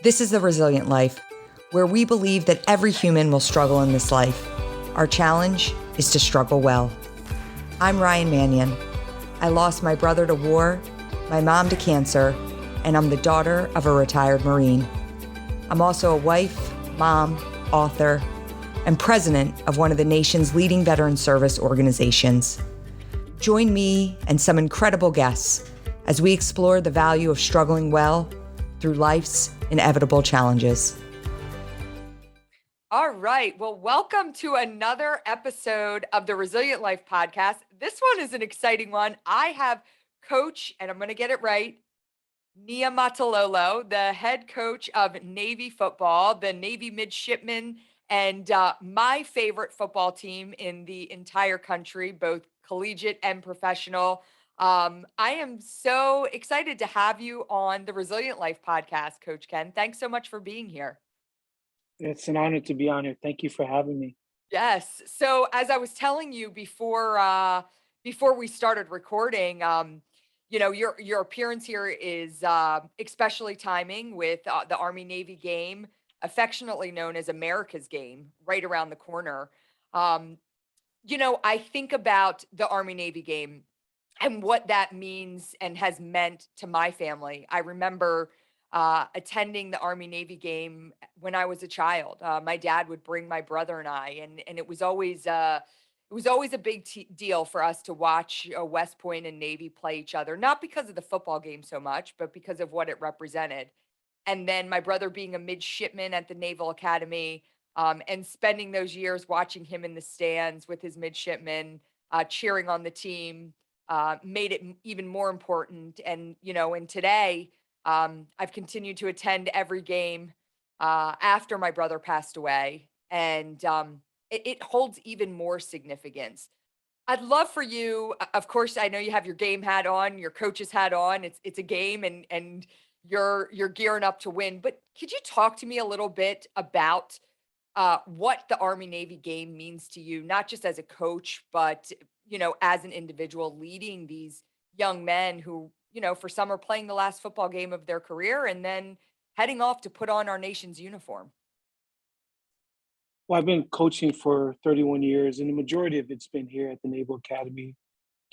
This is The Resilient Life, where we believe that every human will struggle in this life. Our challenge is to struggle well. I'm Ryan Manion. I lost my brother to war, my mom to cancer, and I'm the daughter of a retired Marine. I'm also a wife, mom, author, and president of one of the nation's leading veteran service organizations. Join me and some incredible guests as we explore the value of struggling well through life's inevitable challenges. All right. Well, welcome to another episode of the Resilient Life podcast. This one is an exciting one. I have Coach, and I'm going to get it right, Niumatalolo, the head coach of Navy football, the Navy midshipmen, and my favorite football team in the entire country, both collegiate and professional. I am so excited to have you on the Resilient Life podcast, Coach Ken. Thanks so much for being here. It's an honor to be on here. Thank you for having me. Yes. So as I was telling you before we started recording, your appearance here is especially timing with the Army Navy game, affectionately known as America's game, right around the corner. Um, I think about the Army Navy game and what that means and has meant to my family. I remember attending the Army Navy game when I was a child. My dad would bring my brother and I, and it was always a big deal for us to watch West Point and Navy play each other, not because of the football game so much, but because of what it represented. And then my brother being a midshipman at the Naval Academy, and spending those years watching him in the stands with his midshipmen, cheering on the team, made it even more important. And today, I've continued to attend every game after my brother passed away, and it holds even more significance. I'd love for you, of course, I know you have your game hat on, your coach's hat on. It's a game, and you're gearing up to win. But could you talk to me a little bit about what the Army Navy game means to you, not just as a coach, but as an individual leading these young men who, for some are playing the last football game of their career and then heading off to put on our nation's uniform. Well, I've been coaching for 31 years, and the majority of it's been here at the Naval Academy,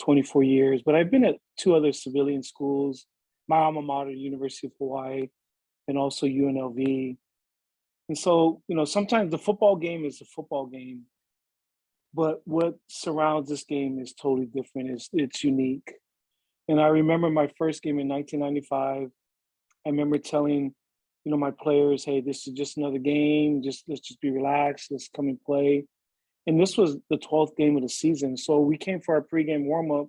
24 years. But I've been at two other civilian schools, my alma mater, University of Hawaii, and also UNLV. And so, sometimes the football game is a football game, but what surrounds this game is totally different. It's unique. And I remember my first game in 1995. I remember telling, my players, hey, this is just another game. Let's just be relaxed. Let's come and play. And this was the 12th game of the season. So we came for our pregame warm-up,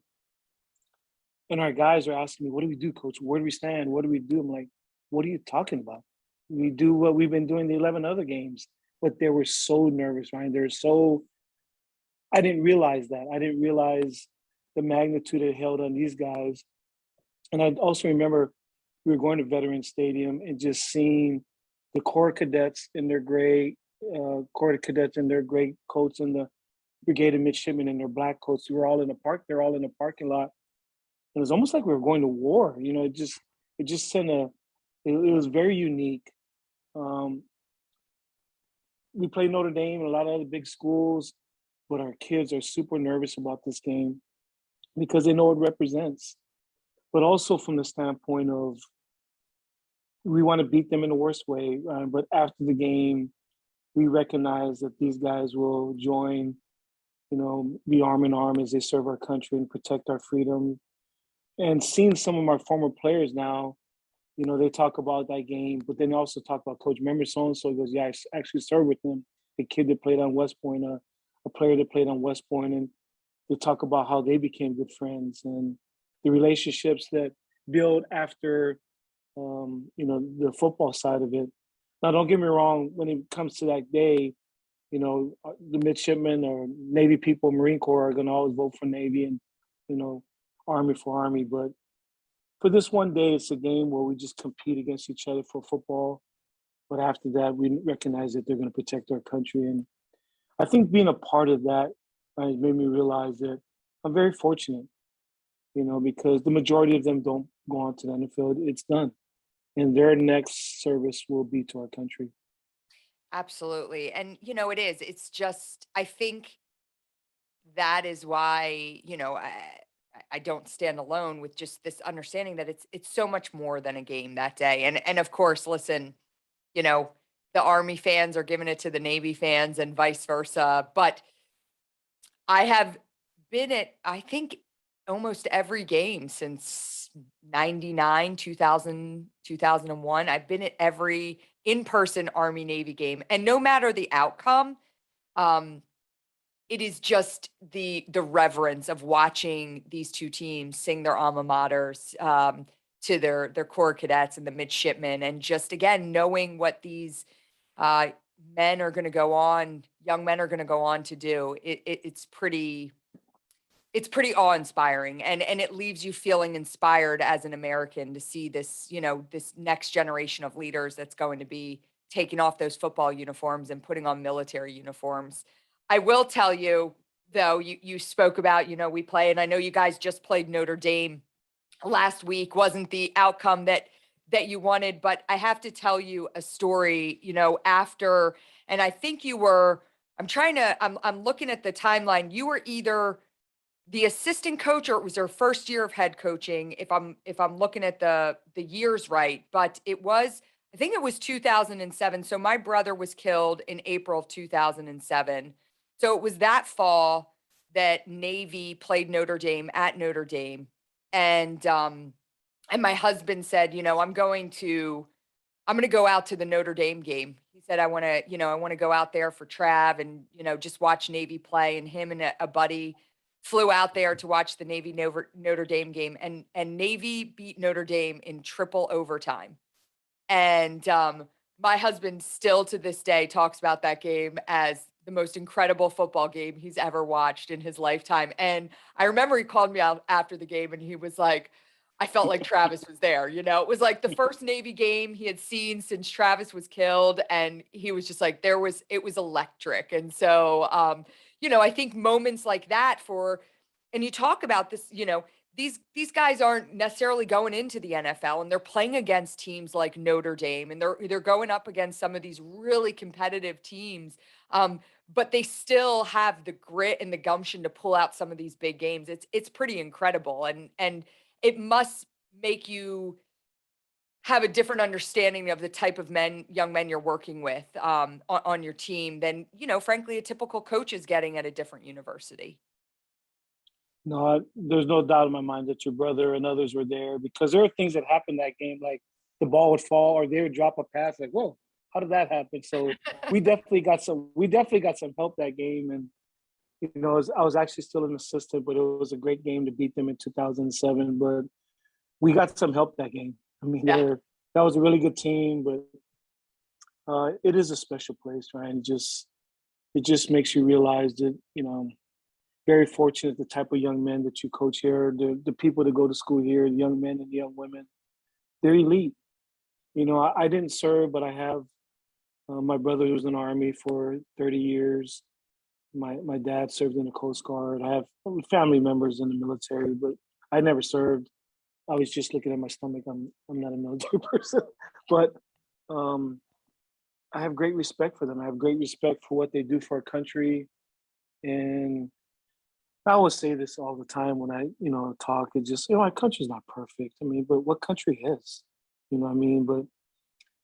and our guys are asking me, what do we do, coach? Where do we stand? What do we do? I'm like, what are you talking about? We do what we've been doing the 11 other games. But they were so nervous, Ryan. I didn't realize that. I didn't realize the magnitude it held on these guys. And I also remember we were going to Veterans Stadium and just seeing the Corps cadets in their gray coats, and the Brigade of Midshipmen in their black coats. We were all in the park. They're all in the parking lot. And it was almost like we were going to war. It was very unique. We played Notre Dame and a lot of other big schools, but our kids are super nervous about this game because they know what it represents. But also from the standpoint of, we want to beat them in the worst way. But after the game, we recognize that these guys will join, be arm in arm as they serve our country and protect our freedom. And seeing some of my former players now, they talk about that game, but then they also talk about, coach, remember so-and-so? He goes, yeah, I actually served with them. The kid that played on West Point, a player that played on West Point, and they talk about how they became good friends and the relationships that build after, the football side of it. Now, don't get me wrong, when it comes to that day, the midshipmen or Navy people, Marine Corps are going to always vote for Navy and, Army for Army. But for this one day, it's a game where we just compete against each other for football. But after that, we recognize that they're going to protect our country. And I think being a part of that made me realize that I'm very fortunate, because the majority of them don't go on to the NFL. It's done. and their next service will be to our country. Absolutely. And it is. It's just I think that is why, I don't stand alone with just this understanding that it's so much more than a game that day. And of course, listen, you know, the Army fans are giving it to the Navy fans and vice versa. But I have been at, I think, almost every game since 99, 2000, 2001. I've been at every in-person Army Navy game. And no matter the outcome, um, it is just the reverence of watching these two teams sing their alma maters, to their corps cadets and the midshipmen, and just again knowing what these uh, men are going to go on, young men are going to go on to do. It's pretty awe-inspiring, and it leaves you feeling inspired as an American to see this, this next generation of leaders that's going to be taking off those football uniforms and putting on military uniforms. I will tell you, though, you spoke about, we play, and I know you guys just played Notre Dame last week. Wasn't the outcome that you wanted, but I have to tell you a story, after, and I think you were, I'm looking at the timeline. You were either the assistant coach or it was her first year of head coaching, if I'm looking at the years right. But I think it was 2007. So my brother was killed in April of 2007. So it was that fall that Navy played Notre Dame at Notre Dame. And my husband said, I'm going to go out to the Notre Dame game. He said, I want to go out there for Trav and, just watch Navy play. And him and a buddy flew out there to watch the Navy Notre Dame game, and Navy beat Notre Dame in triple overtime. And my husband still to this day talks about that game as the most incredible football game he's ever watched in his lifetime. And I remember he called me out after the game and he was like, I felt like Travis was there. It was like the first Navy game he had seen since Travis was killed. And he was just like, it was electric. And so, I think moments like that and you talk about this, these guys aren't necessarily going into the NFL, and they're playing against teams like Notre Dame, and they're going up against some of these really competitive teams. But they still have the grit and the gumption to pull out some of these big games. It's pretty incredible, and it must make you have a different understanding of the type of young men you're working with, on your team than, frankly, a typical coach is getting at a different university. No, there's no doubt in my mind that your brother and others were there, because there are things that happened that game, like the ball would fall or they would drop a pass. Like, whoa, how did that happen? So we definitely got some help that game. And I was actually still an assistant, but it was a great game to beat them in 2007. But we got some help that game. I mean, Yeah. that was a really good team, but it is a special place, right? And it just makes you realize that very fortunate the type of young men that you coach here, the people that go to school here, the young men and the young women, they're elite. I didn't serve, but I have my brother was in the Army for 30 years. My dad served in the Coast Guard. I have family members in the military, but I never served. I was just looking at my stomach. I'm not a military person, but um, I have great respect for them. I have great respect for what they do for our country, and I always say this all the time when I, talk. It's just, our country's not perfect. I mean, but what country is? You know what I mean? But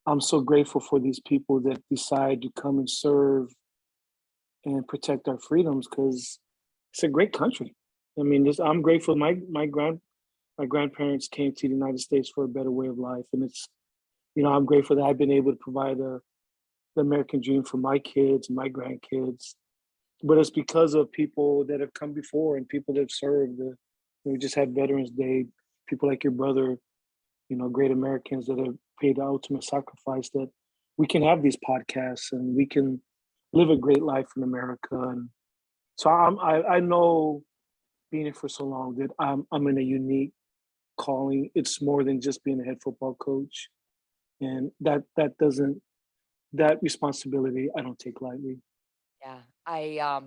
I'm so grateful for these people that decide to come and serve and protect our freedoms, because it's a great country. I mean, I'm grateful. My grandparents came to the United States for a better way of life, and I'm grateful that I've been able to provide the American dream for my kids and my grandkids. But it's because of people that have come before and people that have served. We just had Veterans Day, people like your brother, great Americans that have paid the ultimate sacrifice, that we can have these podcasts and we can live a great life in America. And so I know, being here for so long, that I'm in a unique calling. It's more than just being a head football coach, and that responsibility I don't take lightly. Yeah. I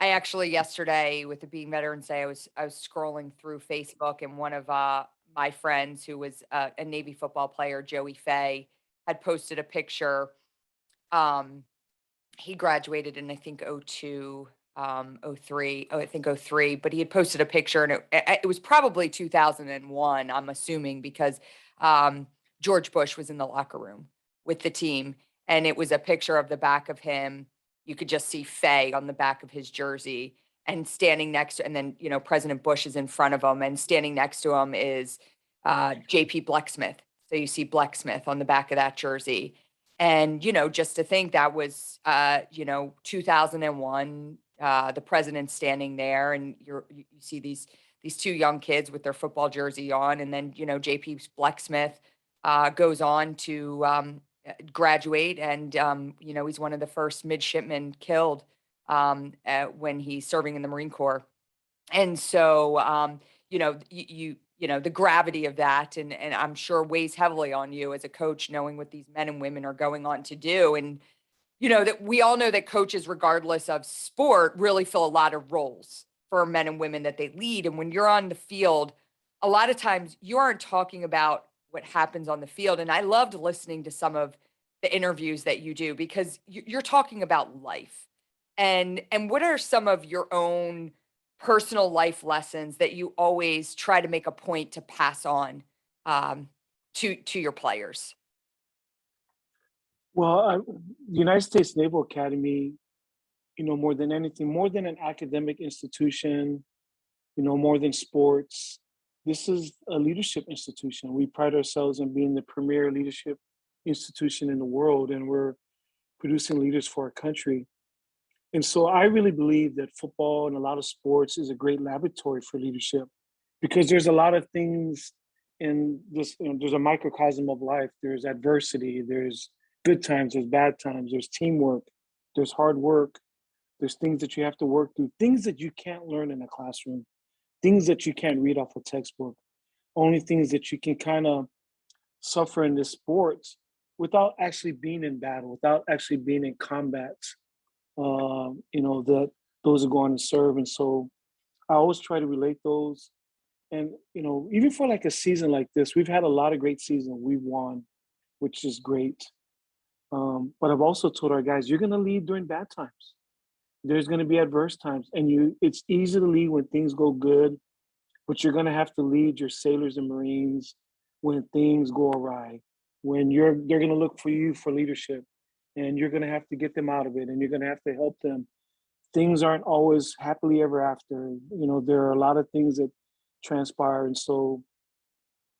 actually yesterday with the being Veterans Day, I was scrolling through Facebook, and one of my friends who was a Navy football player, Joey Fay, had posted a picture. Um, he graduated in I think '02, '03. Oh, I think '03. But he had posted a picture, and it was probably 2001. I'm assuming because um, George Bush was in the locker room with the team, and it was a picture of the back of him. You could just see Faye on the back of his jersey, and standing next to, and then President Bush is in front of him, and standing next to him is JP Blecksmith. So you see Blecksmith on the back of that jersey. And, just to think that was, 2001, the president standing there, and you see these two young kids with their football jersey on, and then, JP Blecksmith goes on to graduate, and he's one of the first midshipmen killed when he's serving in the Marine Corps. And so, the gravity of that, and I'm sure weighs heavily on you as a coach, knowing what these men and women are going on to do. And, that we all know that coaches, regardless of sport, really fill a lot of roles for men and women that they lead. And when you're on the field, a lot of times you aren't talking about what happens on the field. And I loved listening to some of the interviews that you do, because you're talking about life. And what are some of your own personal life lessons that you always try to make a point to pass on um, to your players? Well, the United States Naval Academy, more than anything, more than an academic institution, more than sports, this is a leadership institution. We pride ourselves in being the premier leadership institution in the world, and we're producing leaders for our country. And so I really believe that football and a lot of sports is a great laboratory for leadership, because there's a lot of things in this, there's a microcosm of life. There's adversity, there's good times, there's bad times, there's teamwork, there's hard work, there's things that you have to work through, things that you can't learn in a classroom, things that you can't read off a textbook, only things that you can kind of suffer in this sports without actually being in battle, without actually being in combat. That those are going to serve. And so I always try to relate those. And, even for like a season like this, we've had a lot of great seasons. We've won, which is great. But I've also told our guys, you're going to lead during bad times. There's going to be adverse times, and it's easy to lead when things go good, but you're going to have to lead your sailors and Marines when things go awry, when they're going to look for you for leadership, and you're going to have to get them out of it, and you're going to have to help them. Things aren't always happily ever after. There are a lot of things that transpire. And so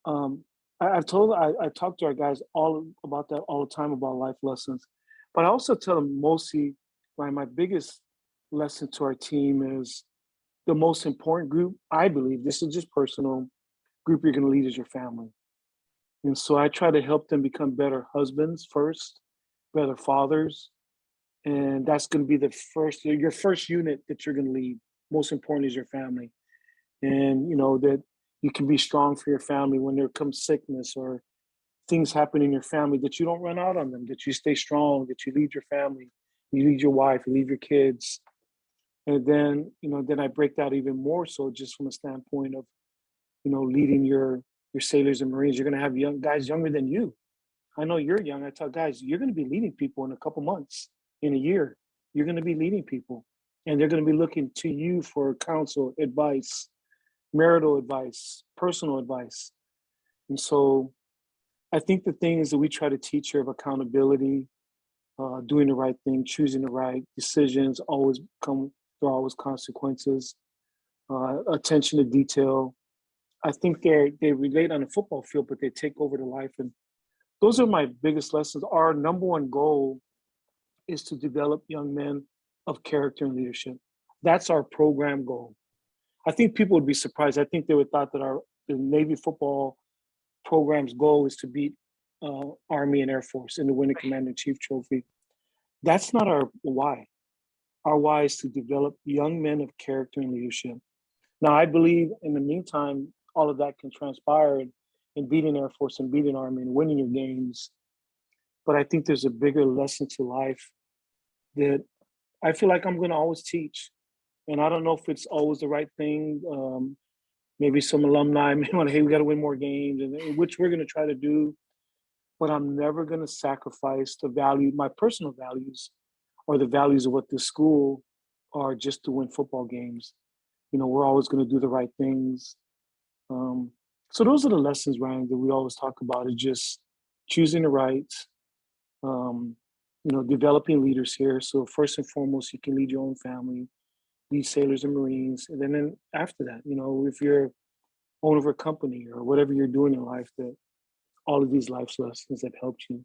I talk to our guys all about that all the time, about life lessons. But I also tell them mostly, right, my biggest lesson to our team is the most important group, I believe, this is just personal, group you're going to lead is your family. And so I try to help them become better husbands first, better fathers. And that's going to be your first unit that you're going to lead. Most important is your family. And, that you can be strong for your family when there comes sickness or things happen in your family, that you don't run out on them, that you stay strong, that you lead your family, you lead your wife, you lead your kids. And then, then I break that even more so just from a standpoint of, leading your sailors and Marines. You're going to have young guys younger than you. I know you're young. I tell guys, you're going to be leading people in a couple months, in a year. You're going to be leading people, and they're going to be looking to you for counsel, advice, marital advice, personal advice. And so I think the things that we try to teach here of accountability, doing the right thing, choosing the right decisions, there are always consequences, attention to detail. I think they relate on the football field, but they take over the life. And those are my biggest lessons. Our number one goal is to develop young men of character and leadership. That's our program goal. I think people would be surprised. I think they would thought that the Navy football program's goal is to beat Army and Air Force in the winning Commander-in-Chief trophy. That's not our why. Our why is to develop young men of character and leadership. Now, I believe in the meantime, all of that can transpire in beating Air Force and beating Army and winning your games. But I think there's a bigger lesson to life that I feel like I'm going to always teach. And I don't know if it's always the right thing. Maybe some alumni may want to, hey, we got to win more games, and which we're going to try to do. But I'm never going to sacrifice my personal values, or the values of what this school are, just to win football games. We're always going to do the right things. Um, so those are the lessons, Ryan, that we always talk about, is just choosing the right, um, developing leaders here. So first and foremost, you can lead your own family, lead sailors and Marines. And then after that, if you're owner of a company or whatever you're doing in life, that all of these life lessons have helped you.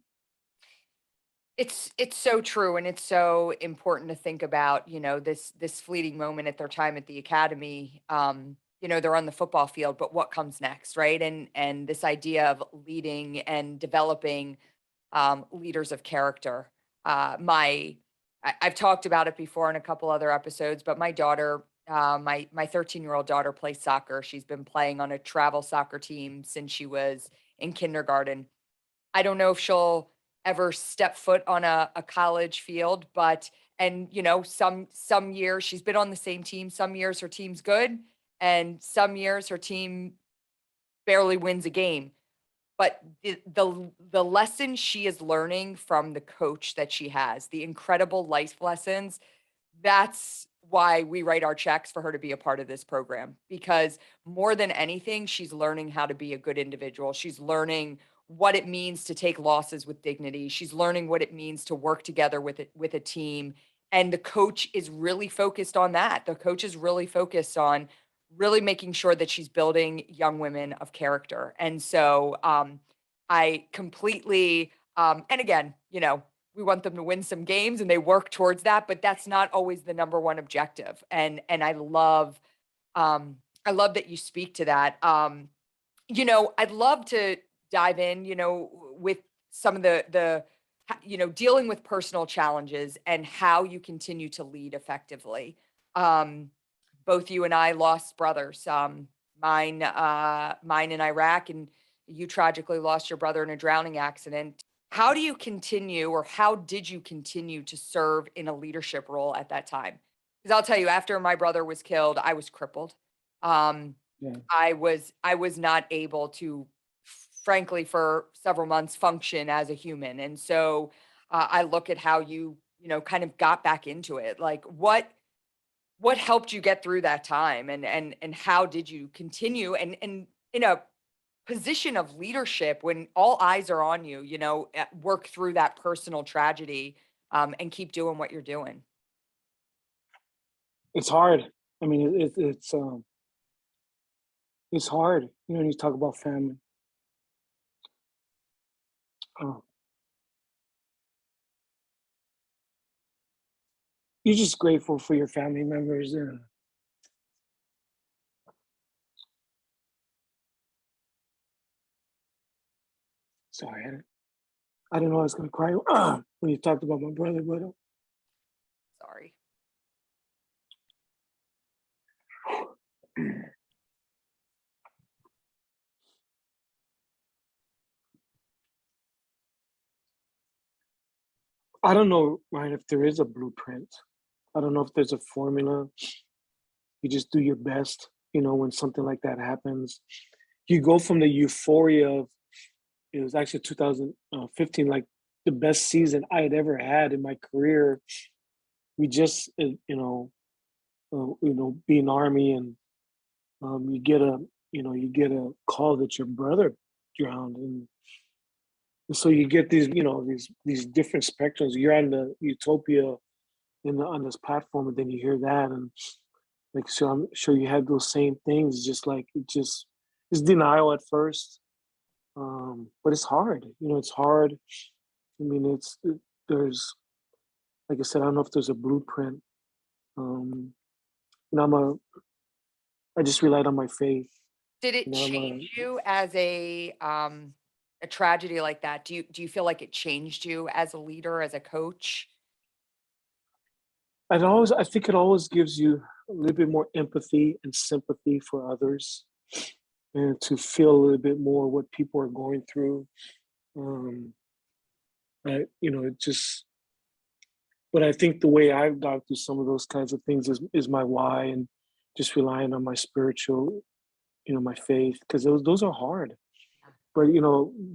It's so true, and it's so important to think about, this fleeting moment at their time at the academy. They're on the football field, but what comes next, right? And this idea of leading and developing leaders of character. I've talked about it before in a couple other episodes, but my daughter, my 13-year-old daughter, plays soccer. She's been playing on a travel soccer team since she was in kindergarten. I don't know if she'll ever step foot on a college field, but and some years she's been on the same team. Some years her team's good, and some years her team barely wins a game. But the lesson she is learning from the coach that she has, the incredible life lessons, that's why we write our checks for her to be a part of this program, because more than anything, she's learning how to be a good individual. She's learning what it means to take losses with dignity. She's learning what it means to work together with a team. And the coach is really focused on that. The coach is really focused on really making sure that she's building young women of character. And so I completely and again, we want them to win some games and they work towards that, but that's not always the number one objective. And I love that you speak to that. I'd love to dive in, with some of dealing with personal challenges and how you continue to lead effectively. Um, Both you and I lost brothers. Mine in Iraq, and you tragically lost your brother in a drowning accident. How do you continue, or how did you continue to serve in a leadership role at that time? Because I'll tell you, after my brother was killed, I was crippled. Um, Yeah. I was not able to, frankly, for several months, function as a human. And so I look at how kind of got back into it. Like what helped you get through that time, and how did you continue, and in a position of leadership when all eyes are on you, work through that personal tragedy, and keep doing what you're doing. It's hard. I mean, it's hard. When you talk about family. Oh, you're just grateful for your family members. And sorry, I didn't know I was going to cry when you talked about my brother, but Sorry. I don't know, Ryan, if there is a blueprint. I don't know if there's a formula. You just do your best, when something like that happens. You go from the euphoria of, it was actually 2015, like the best season I had ever had in my career. We just, being Army, and you get a call that your brother drowned, and so you get these different spectrums. You're on the utopia on this platform, and then you hear that, and like, so I'm sure you had those same things. Just like it's denial at first, but it's hard. It's hard. I mean, there's, like I said, I don't know if there's a blueprint. Um, and I just relied on my faith. Did it I'm a change you as a tragedy like that? Do you feel like it changed you as a leader, as a coach? I think it always gives you a little bit more empathy and sympathy for others, and to feel a little bit more what people are going through. Um, it just, but I think the way I've gone through some of those kinds of things is my why, and just relying on my spiritual, my faith, because those are hard. But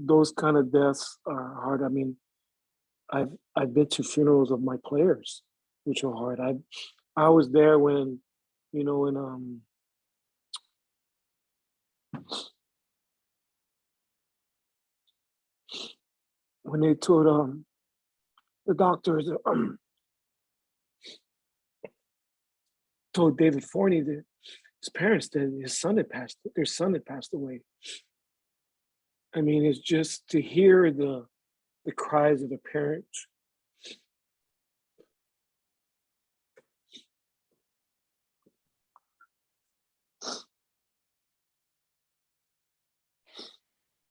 those kind of deaths are hard. I mean, I've been to funerals of my players, which are hard. I was there when, when they told the doctors told David Forney that his parents that their son had passed away. I mean, it's just to hear the cries of the parents.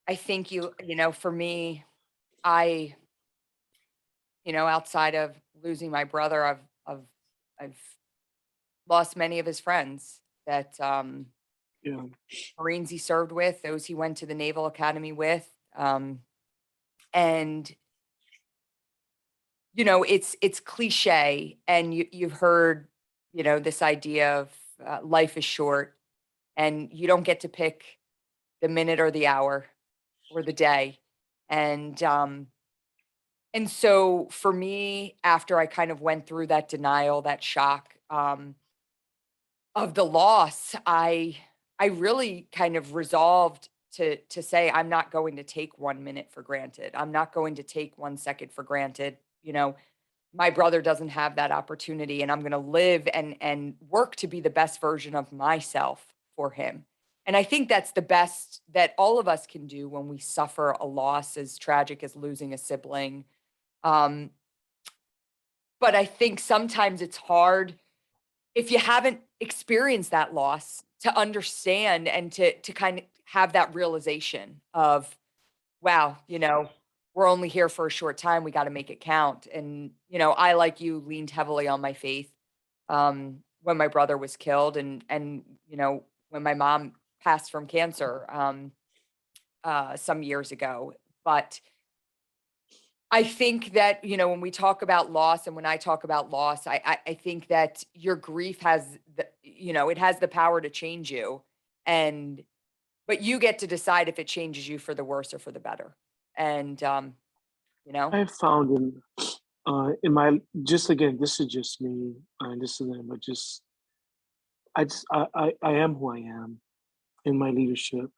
I think for me, I, outside of losing my brother, I've I've lost many of his friends that Yeah, Marines he served with, those he went to the Naval Academy with. And it's cliche, and you've heard, this idea of life is short, and you don't get to pick the minute or the hour or the day. And and so for me, after I kind of went through that denial, that shock of the loss, I really kind of resolved to say I'm not going to take 1 minute for granted. I'm not going to take 1 second for granted. My brother doesn't have that opportunity, and I'm going to live and work to be the best version of myself for him. And I think that's the best that all of us can do when we suffer a loss as tragic as losing a sibling. Um, but I think sometimes it's hard if you haven't experienced that loss to understand and to kind of have that realization of, wow, we're only here for a short time. We got to make it count. And, I, like you, leaned heavily on my faith when my brother was killed, and, when my mom passed from cancer some years ago. But I think that, when we talk about loss and when I talk about loss, I think that your grief has it has the power to change you. And but you get to decide if it changes you for the worse or for the better. And you know, I found in my just again, this is just me, and this is but just I am who I am in my leadership.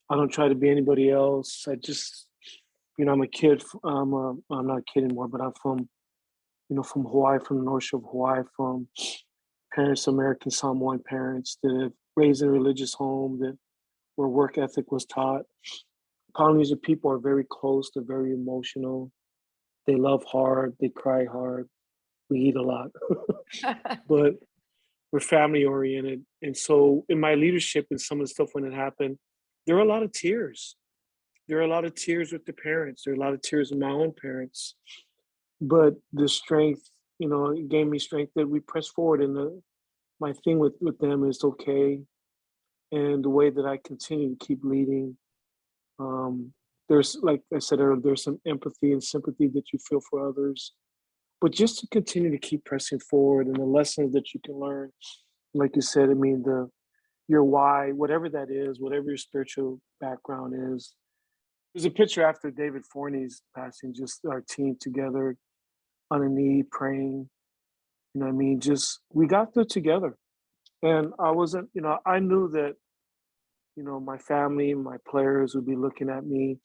I don't try to be anybody else. I just I'm a kid. I'm not a kid anymore, but I'm from from Hawaii, from the North Shore of Hawaii, from parents, American Samoan parents that have raised in a religious home that where work ethic was taught. Polynesian people are very close. They're very emotional. They love hard. They cry hard. We eat a lot, but we're family oriented. And so, in my leadership and some of the stuff when it happened, there were a lot of tears. There are a lot of tears with the parents. There are a lot of tears with my own parents. But the strength, it gave me strength that we press forward. And my thing with them is okay. And the way that I continue to keep leading, there's, like I said earlier, there's some empathy and sympathy that you feel for others. But just to continue to keep pressing forward and the lessons that you can learn, like you said, I mean, your why, whatever that is, whatever your spiritual background is. There's a picture after David Forney's passing, just our team together on a knee praying. I mean, just we got through together. And I wasn't, I knew that, my family, my players would be looking at me,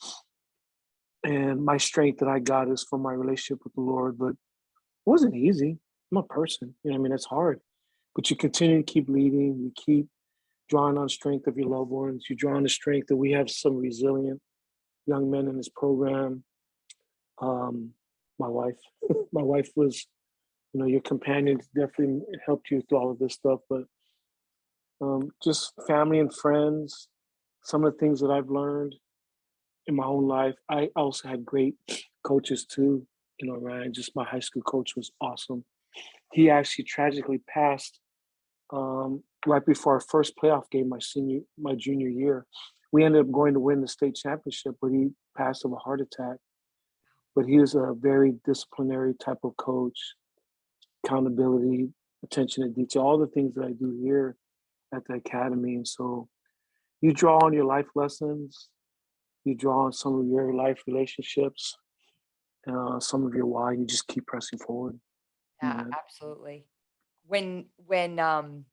and my strength that I got is from my relationship with the Lord. But it wasn't easy. I'm a person, I mean, it's hard. But you continue to keep leading, you keep drawing on strength of your loved ones, you draw on the strength that we have some resilient young men in this program. Um, my wife, my wife was, your companion definitely helped you through all of this stuff, but just family and friends, some of the things that I've learned in my own life. I also had great coaches too. Ryan, just my high school coach was awesome. He actually tragically passed right before our first playoff game, my junior year. We ended up going to win the state championship, but he passed of a heart attack. But he was a very disciplinary type of coach, accountability, attention to detail, all the things that I do here at the academy. And so you draw on your life lessons, you draw on some of your life relationships, some of your why, you just keep pressing forward. Yeah, Yeah. absolutely. When when um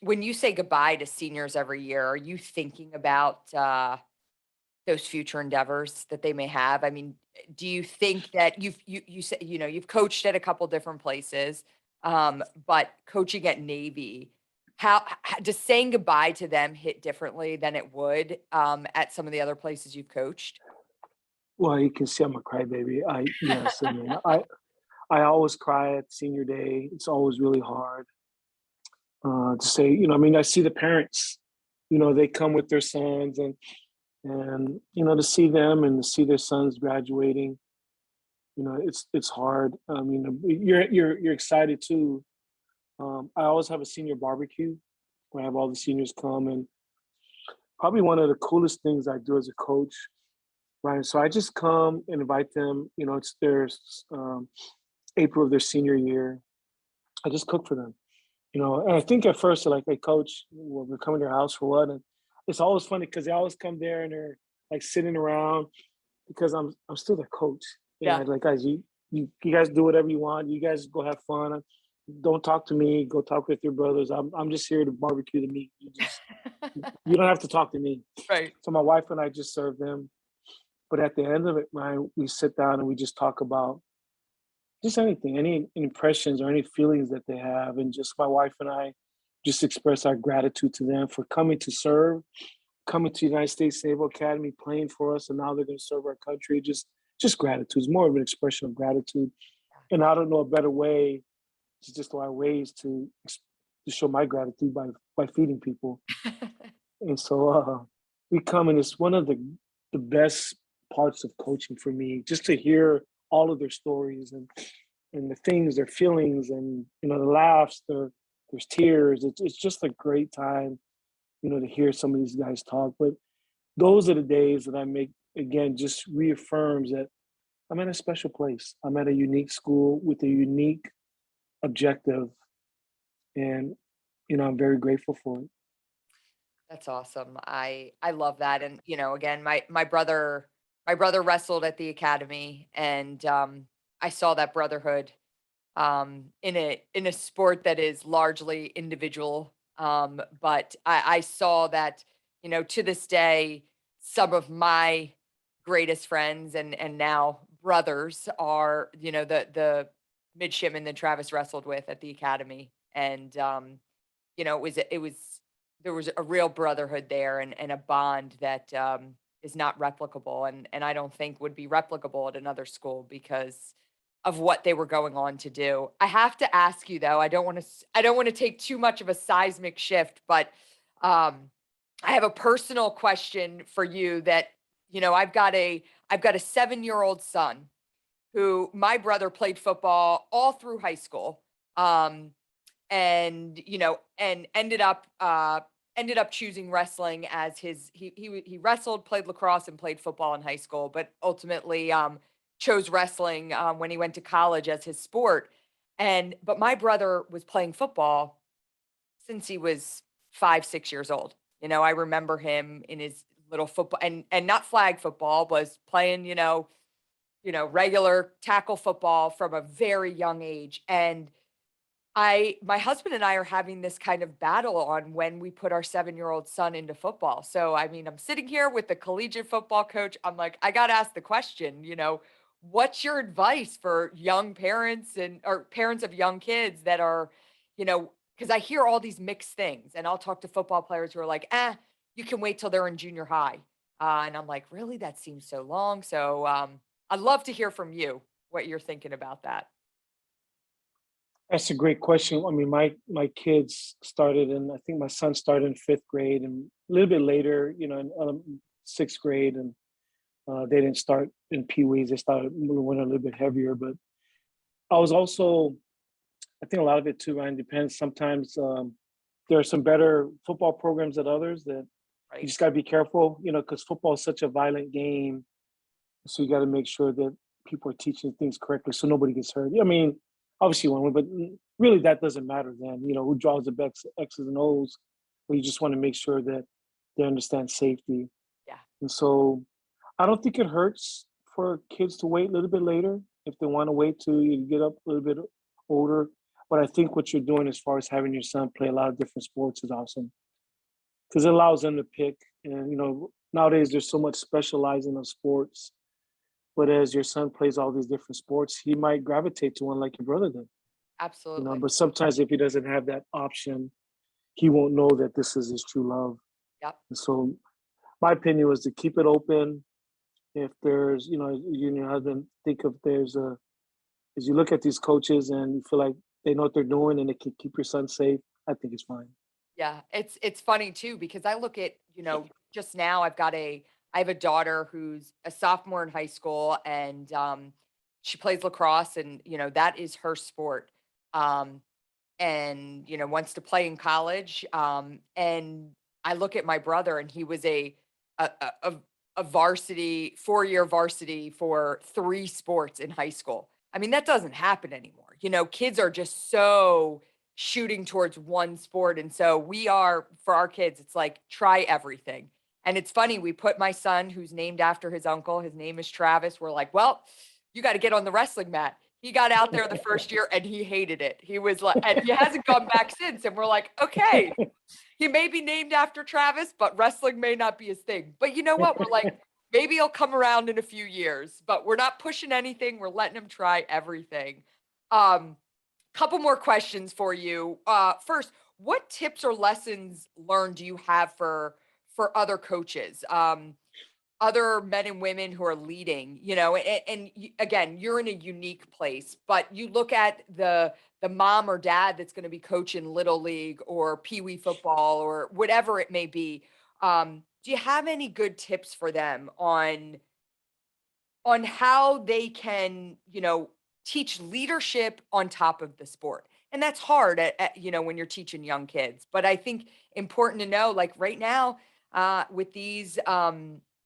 when you say goodbye to seniors every year, are you thinking about those future endeavors that they may have? I mean, do you think that you say, you've coached at a couple different places, but coaching at Navy, how does saying goodbye to them hit differently than it would at some of the other places you've coached? Well, you can see I'm a crybaby. Yes, I mean, I always cry at senior day. It's always really hard to say, I mean, I see the parents, they come with their sons and to see them and to see their sons graduating, it's hard. I mean, you're excited too. I always have a senior barbecue where I have all the seniors come, and probably one of the coolest things I do as a coach, right? So I just come and invite them. It's their April of their senior year. I just cook for them. And I think at first they're like, "Hey, coach, well, we're coming to your house for what?" And it's always funny because they always come there and they're like sitting around because I'm still their coach. Yeah. Like, guys, you guys do whatever you want. You guys go have fun. Don't talk to me. Go talk with your brothers. I'm just here to barbecue the meat. You don't have to talk to me. Right. So my wife and I just serve them. But at the end of it, man, we sit down and we just talk about just anything, any impressions or any feelings that they have. And just my wife and I just express our gratitude to them for coming to serve, coming to the United States Naval Academy, playing for us, and now they're going to serve our country. Just gratitude. It's more of an expression of gratitude. And I don't know a better way. It's just our ways to show my gratitude by feeding people. And so we come, and it's one of the best parts of coaching for me, just to hear all of their stories and the things, their feelings, and the laughs, there's tears. It's just a great time, to hear some of these guys talk. But those are the days that I make again, just reaffirms that I'm at a special place. I'm at a unique school with a unique objective, and I'm very grateful for it. That's awesome. I love that. And again, my brother wrestled at the academy, and I saw that brotherhood in a sport that is largely individual. But I saw that, to this day, some of my greatest friends and now brothers are, the midshipmen that Travis wrestled with at the academy. And it was there was a real brotherhood there, and a bond that is not replicable, and I don't think would be replicable at another school because of what they were going on to do. I have to ask you though, I don't want to take too much of a seismic shift, but um I have a personal question for you that I've got a 7-year-old son who my brother played football all through high school. And ended up choosing wrestling as his he wrestled, played lacrosse, and played football in high school, but ultimately chose wrestling when he went to college as his sport. And but my brother was playing football since he was 5, 6 years old. I remember him in his little football, and not flag football, was playing, regular tackle football from a very young age. And my husband and I are having this kind of battle on when we put our 7-year-old son into football. So, I mean, I'm sitting here with the collegiate football coach. I'm like, I got to ask the question, what's your advice for young parents or parents of young kids that are, because I hear all these mixed things, and I'll talk to football players who are like, you can wait till they're in junior high. And I'm like, really? That seems so long. So, I'd love to hear from you what you're thinking about that. That's a great question. I mean, my kids started in, I think my son started in fifth grade, and a little bit later, in sixth grade, and they didn't start in Pee Wees. They started went a little bit heavier. But I was also, I think a lot of it too, Ryan, depends. Sometimes there are some better football programs than others that you Right. just got to be careful, because football is such a violent game. So you got to make sure that people are teaching things correctly so nobody gets hurt. I mean, obviously one way, but really that doesn't matter then. Who draws the best X's and O's. But you just want to make sure that They understand safety. Yeah, And so I don't think it hurts for kids to wait a little bit later if they want to wait till you get up a little bit older. But I think what you're doing as far as having your son play a lot of different sports is awesome because it allows them to pick. And, nowadays there's so much specializing of sports. But as your son plays all these different sports, he might gravitate to one like your brother did. absolutely. But sometimes if he doesn't have that option, he won't know that this is his true love. Yep. And so my opinion was to keep it open. If there's, you and your husband think if there's as you look at these coaches and you feel like they know what they're doing and they can keep your son safe, I think it's fine. Yeah, it's funny too because I look at, just now I have a daughter who's a sophomore in high school and she plays lacrosse and that is her sport. Um and wants to play in college and I look at my brother and he was a a, a, a varsity 4-year varsity for 3 sports in high school. I mean that doesn't happen anymore. Kids are just so shooting towards one sport. And so we are, for our kids, it's like try everything. And it's funny, we put my son, who's named after his uncle, his name is Travis. We're like, well, you got to get on the wrestling mat. He got out there the first year and he hated it. He was like, and he hasn't gone back since. And we're like, okay, he may be named after Travis, but wrestling may not be his thing. But you know what? We're like, maybe he'll come around in a few years, but we're not pushing anything. We're letting him try everything. Um, Couple more questions for you. First, what tips or lessons learned do you have for other coaches, other men and women who are leading? Again, you're in a unique place, but you look at the mom or dad that's going to be coaching little league or pee wee football or whatever it may be. Do you have any good tips for them on how they can, teach leadership on top of the sport. And that's hard when you're teaching young kids. But I think important to know, like right now, with these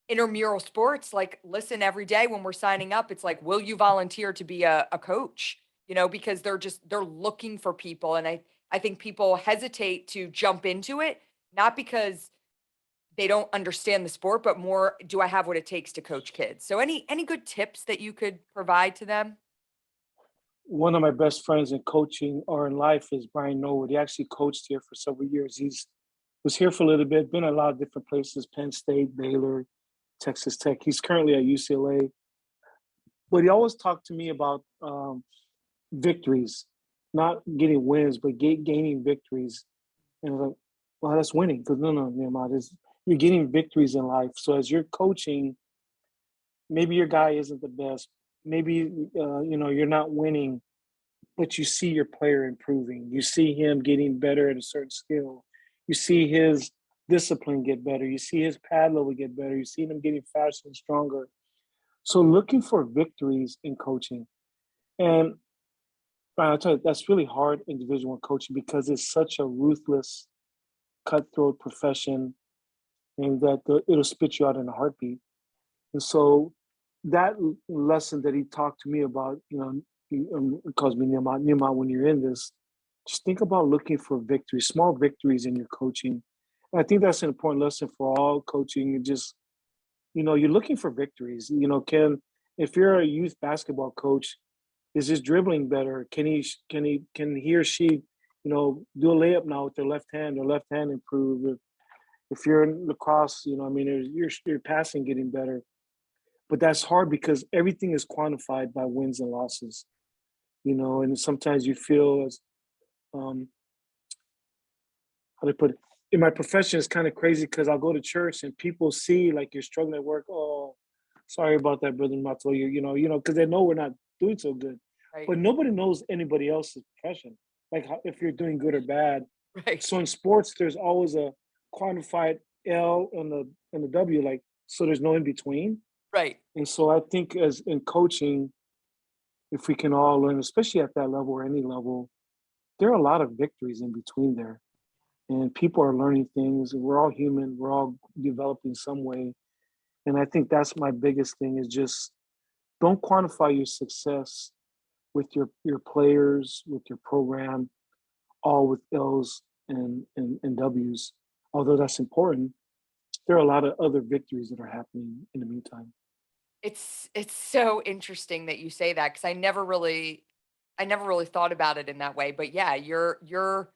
intramural sports, like listen every day when we're signing up, it's like, will you volunteer to be a coach? Because they're looking for people. And I think people hesitate to jump into it, not because they don't understand the sport, but more, do I have what it takes to coach kids? So any good tips that you could provide to them? One of my best friends in coaching or in life is Brian Norwood. He actually coached here for several years. He's was here for a little bit, been a lot of different places, Penn State, Baylor, Texas Tech. He's currently at UCLA. But he always talked to me about victories, not getting wins, but gaining victories. And I was like, well, that's winning. Because no, Nehemiah, you're getting victories in life. So as you're coaching, maybe your guy isn't the best. Maybe you're not winning, but you see your player improving. You see him getting better at a certain skill. You see his discipline get better. You see his pad level get better. You see him getting faster and stronger. So looking for victories in coaching. And I'll tell you, that's really hard in Division One coaching because it's such a ruthless, cutthroat profession, and that it'll spit you out in a heartbeat. And so that lesson that he talked to me about, he calls me Nehemiah, when you're in this, just think about looking for victories, small victories in your coaching. And I think that's an important lesson for all coaching. And just, you're looking for victories. Ken, if you're a youth basketball coach, is his dribbling better? Can he or she, do a layup now with their left hand improve? If you're in lacrosse, your passing getting better. But that's hard because everything is quantified by wins and losses, and sometimes you feel as um how do I put it? In my profession, it's kind of crazy because I'll go to church and people see like you're struggling at work. Oh, sorry about that, brother Mato. Because they know we're not doing so good. Right. But nobody knows anybody else's profession, like if you're doing good or bad. Right. So in sports, there's always a quantified L and the W, like so there's no in between. Right. And so I think as in coaching, if we can all learn, especially at that level or any level, there are a lot of victories in between there. And people are learning things. And we're all human. We're all developing some way. And I think that's my biggest thing is just don't quantify your success with your players, with your program, all with L's and W's. Although that's important, there are a lot of other victories that are happening in the meantime. It's so interesting that you say that because I never really thought about it in that way. But yeah, your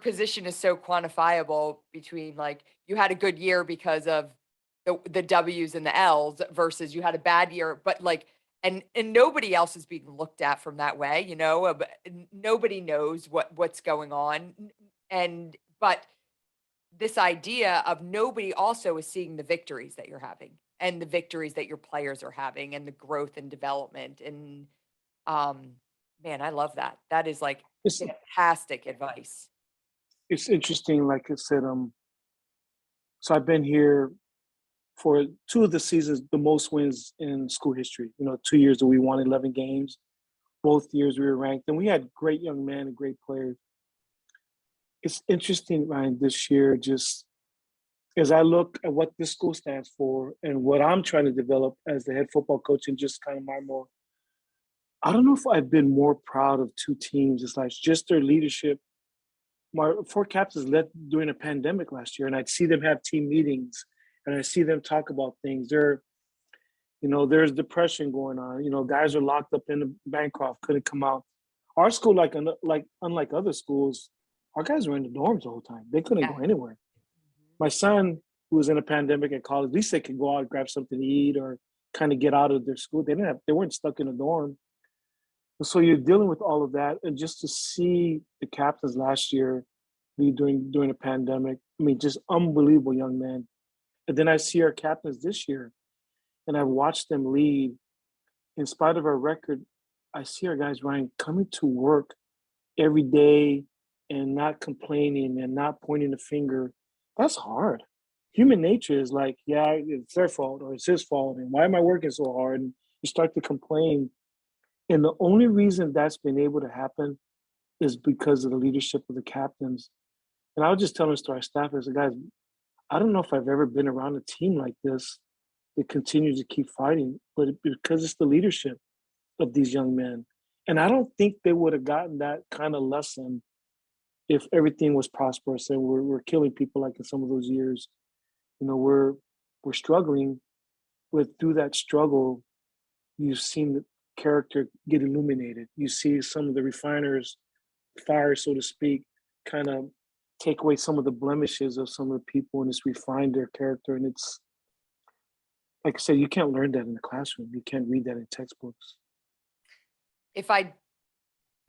position is so quantifiable between like you had a good year because of the W's and the L's versus you had a bad year, but like and nobody else is being looked at from that way, you know. Nobody knows what's going on, and but this idea of nobody also is seeing the victories that you're having and the victories that your players are having and the growth and development and um man, I love that. That is like It's fantastic advice. it's interesting, like I said, so I've been here for two of the seasons, the most wins in school history. 2 years that we won 11 games. Both years we were ranked, and we had great young men and great players. It's interesting, Ryan, this year, just as I look at what this school stands for and what I'm trying to develop as the head football coach and just kind of my more, I don't know if I've been more proud of two teams. It's like just their leadership. My four captains led during a pandemic last year, and I'd see them have team meetings and I see them talk about things. There's depression going on. Guys are locked up in the Bancroft, couldn't come out. Our school, like unlike other schools, our guys were in the dorms the whole time. They couldn't Yeah. go anywhere. My son, who was in a pandemic at college, at least they could go out, grab something to eat, or kind of get out of their school. They weren't stuck in a dorm. And so you're dealing with all of that, and just to see the captains last year lead during a pandemic, I mean, just unbelievable young men. And then I see our captains this year, and I've watched them lead. In spite of our record, I see our guys, Ryan, coming to work every day and not complaining and not pointing the finger. That's hard. Human nature is like, yeah, it's their fault or it's his fault. And why am I working so hard? And you start to complain. And the only reason that's been able to happen is because of the leadership of the captains. And I was just telling this to our staff, I said, guys, I don't know if I've ever been around a team like this that continues to keep fighting, but because it's the leadership of these young men. And I don't think they would have gotten that kind of lesson if everything was prosperous and we're killing people like in some of those years. We're struggling, but through that struggle, you've seen the character get illuminated. You see some of the refiners fire, so to speak, kind of take away some of the blemishes of some of the people and just refine their character. And it's like I said, you can't learn that in the classroom. You can't read that in textbooks. If I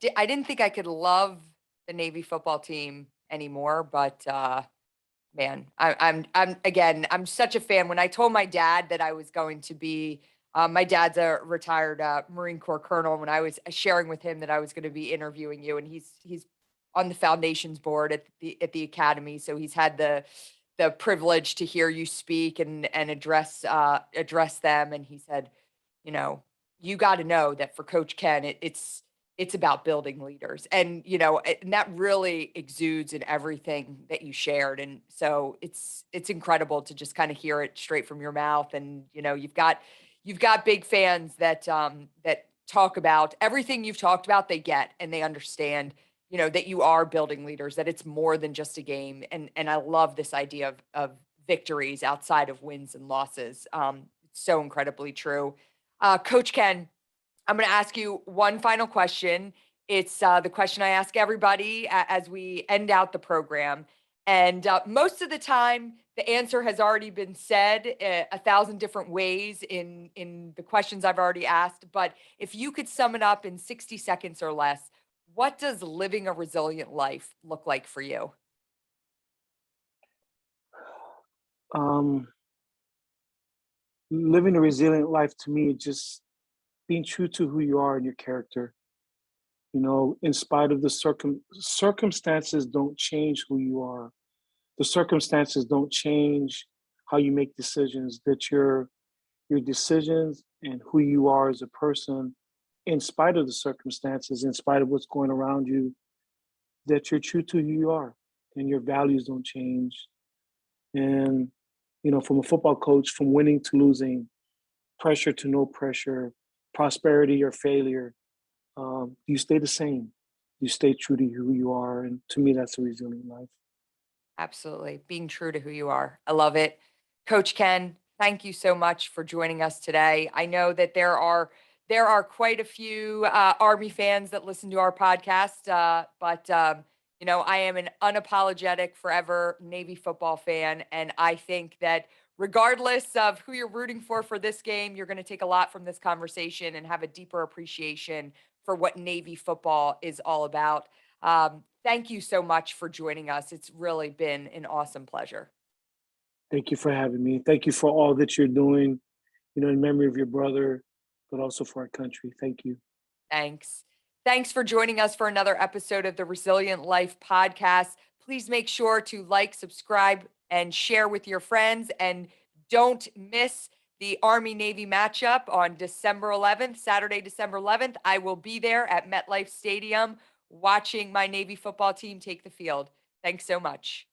didn't think I could love the Navy football team anymore, but man, I'm again, I'm such a fan. When I told my dad that I was going to be, my dad's a retired Marine Corps colonel. When I was sharing with him that I was going to be interviewing you, and he's on the foundations board at the academy, so he's had the privilege to hear you speak and address them. And he said, you know, you got to know that for Coach Ken, it's about building leaders, and and that really exudes in everything that you shared. And so it's incredible to just kind of hear it straight from your mouth. And you've got big fans that talk about everything you've talked about. They get and they understand that you are building leaders, that it's more than just a game. And I love this idea of victories outside of wins and losses. It's so incredibly true. Coach Ken, I'm going to ask you one final question. It's the question I ask everybody as we end out the program. And most of the time, the answer has already been said 1,000 different ways in the questions I've already asked. But if you could sum it up in 60 seconds or less, what does living a resilient life look like for you? Um, Living a resilient life to me is just being true to who you are and your character. In spite of the circumstances don't change who you are. The circumstances don't change how you make decisions. That your decisions and who you are as a person, in spite of the circumstances, in spite of what's going around you, that you're true to who you are and your values don't change. And from a football coach, from winning to losing, pressure to no pressure, prosperity or failure, you stay the same. You stay true to who you are. And to me, that's a resilient life. Absolutely. Being true to who you are. I love it. Coach Ken, thank you so much for joining us today. I know that there are quite a few Army fans that listen to our podcast, but I am an unapologetic, forever Navy football fan, and I think that regardless of who you're rooting for this game, you're going to take a lot from this conversation and have a deeper appreciation for what Navy football is all about. Thank you so much for joining us. It's really been an awesome pleasure. Thank you for having me. Thank you for all that you're doing, in memory of your brother, but also for our country. Thank you. Thanks. Thanks for joining us for another episode of the Resilient Life podcast. Please make sure to like, subscribe, and share with your friends. And don't miss the Army Navy matchup on December 11th, Saturday, December 11th. I will be there at MetLife Stadium watching my Navy football team take the field. Thanks so much.